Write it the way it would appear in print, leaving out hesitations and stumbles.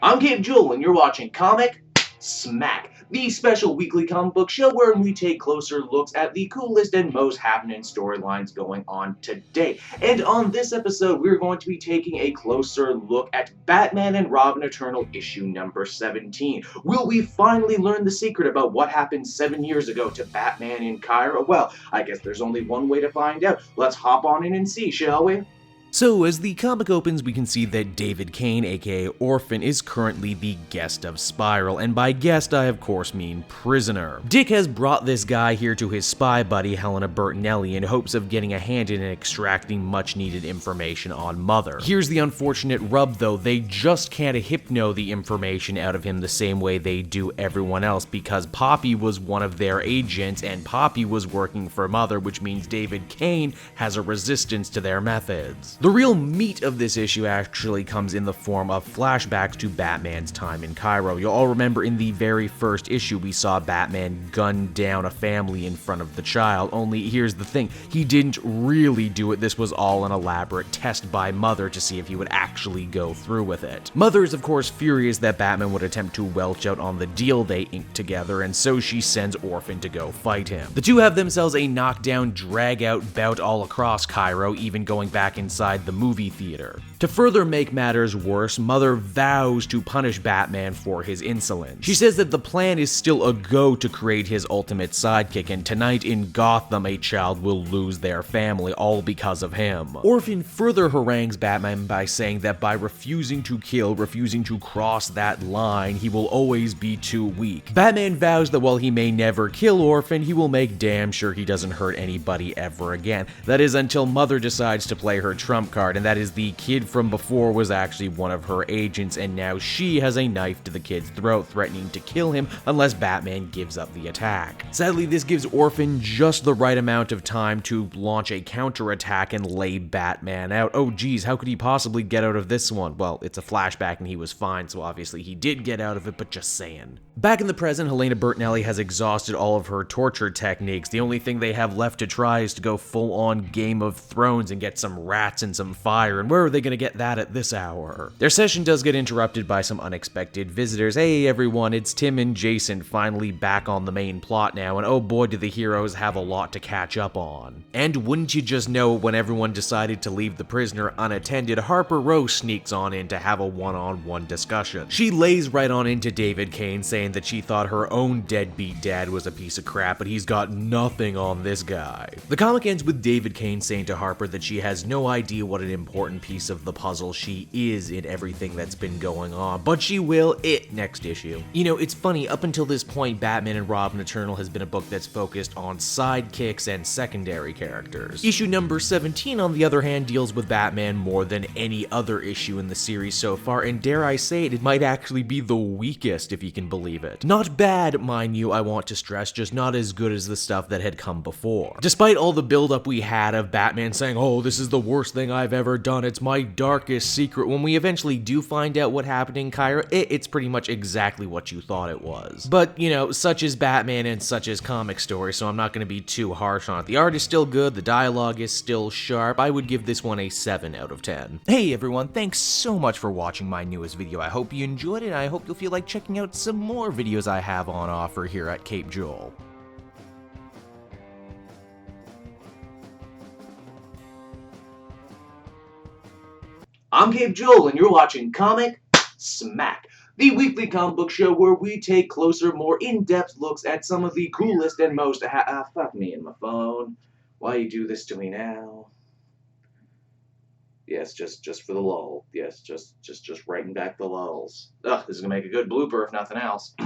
I'm Cape Jewel, and you're watching Comic Smack, the special weekly comic book show where we take closer looks at the coolest and most happening storylines going on today. And on this episode, we're going to be taking a closer look at Batman and Robin Eternal issue number 17. Will we finally learn the secret about what happened 7 years ago to Batman in Cairo? Well, I guess there's only one way to find out. Let's hop on in and see, shall we? So, as the comic opens, we can see that David Kane, aka Orphan, is currently the guest of Spiral, and by guest I of course mean prisoner. Dick has brought this guy here to his spy buddy Helena Bertinelli in hopes of getting a hand in extracting much needed information on Mother. Here's the unfortunate rub though, they just can't hypno the information out of him the same way they do everyone else, because Poppy was one of their agents and Poppy was working for Mother, which means David Kane has a resistance to their methods. The real meat of this issue actually comes in the form of flashbacks to Batman's time in Cairo. You'll all remember in the very first issue we saw Batman gun down a family in front of the child, only here's the thing, he didn't really do it. This was all an elaborate test by Mother to see if he would actually go through with it. Mother is of course furious that Batman would attempt to welch out on the deal they inked together, and so she sends Orphan to go fight him. The two have themselves a knockdown, drag-out bout all across Cairo, even going back inside the movie theater. To further make matters worse, Mother vows to punish Batman for his insolence. She says that the plan is still a go to create his ultimate sidekick, and tonight in Gotham a child will lose their family, all because of him. Orphan further harangues Batman by saying that by refusing to kill, refusing to cross that line, he will always be too weak. Batman vows that while he may never kill Orphan, he will make damn sure he doesn't hurt anybody ever again. That is until Mother decides to play her trump card, and that is the kid from before was actually one of her agents, and now she has a knife to the kid's throat, threatening to kill him unless Batman gives up the attack. Sadly, this gives Orphan just the right amount of time to launch a counterattack and lay Batman out. Oh geez, how could he possibly get out of this one? Well, it's a flashback and he was fine, so obviously he did get out of it, but just saying. Back in the present, Helena Bertinelli has exhausted all of her torture techniques. The only thing they have left to try is to go full-on Game of Thrones and get some rats and some fire, and where are they going to get that at this hour? Their session does get interrupted by some unexpected visitors. Hey everyone, it's Tim and Jason finally back on the main plot now, and oh boy do the heroes have a lot to catch up on. And wouldn't you just know, when everyone decided to leave the prisoner unattended, Harper Rose sneaks on in to have a one-on-one discussion. She lays right on into David Kane, saying that she thought her own deadbeat dad was a piece of crap, but he's got nothing on this guy. The comic ends with David Kane saying to Harper that she has no idea what an important piece of the puzzle she is in everything that's been going on, but she will next issue. You know, it's funny, up until this point, Batman and Robin Eternal has been a book that's focused on sidekicks and secondary characters. Issue number 17, on the other hand, deals with Batman more than any other issue in the series so far, and dare I say it, it might actually be the weakest, if you can believe it. Not bad, mind you, I want to stress, just not as good as the stuff that had come before. Despite all the buildup we had of Batman saying, oh, this is the worst thing I've ever done, it's my darkest secret, when we eventually do find out what happened in Cairo, it's pretty much exactly what you thought it was. But, you know, such is Batman and such is comic story, so I'm not going to be too harsh on it. The art is still good, the dialogue is still sharp. I would give this one a 7 out of 10. Hey everyone, thanks so much for watching my newest video. I hope you enjoyed it, and I hope you'll feel like checking out some more videos I have on offer here at Cape Jewel. I'm Cape Jewel, and you're watching Comic Smack, the weekly comic book show where we take closer, more in-depth looks at some of the coolest and most fuck me and my phone. Why you do this to me now? Yes, just for the lull. Yes, just writing back the lulls. Ugh, this is gonna make a good blooper if nothing else.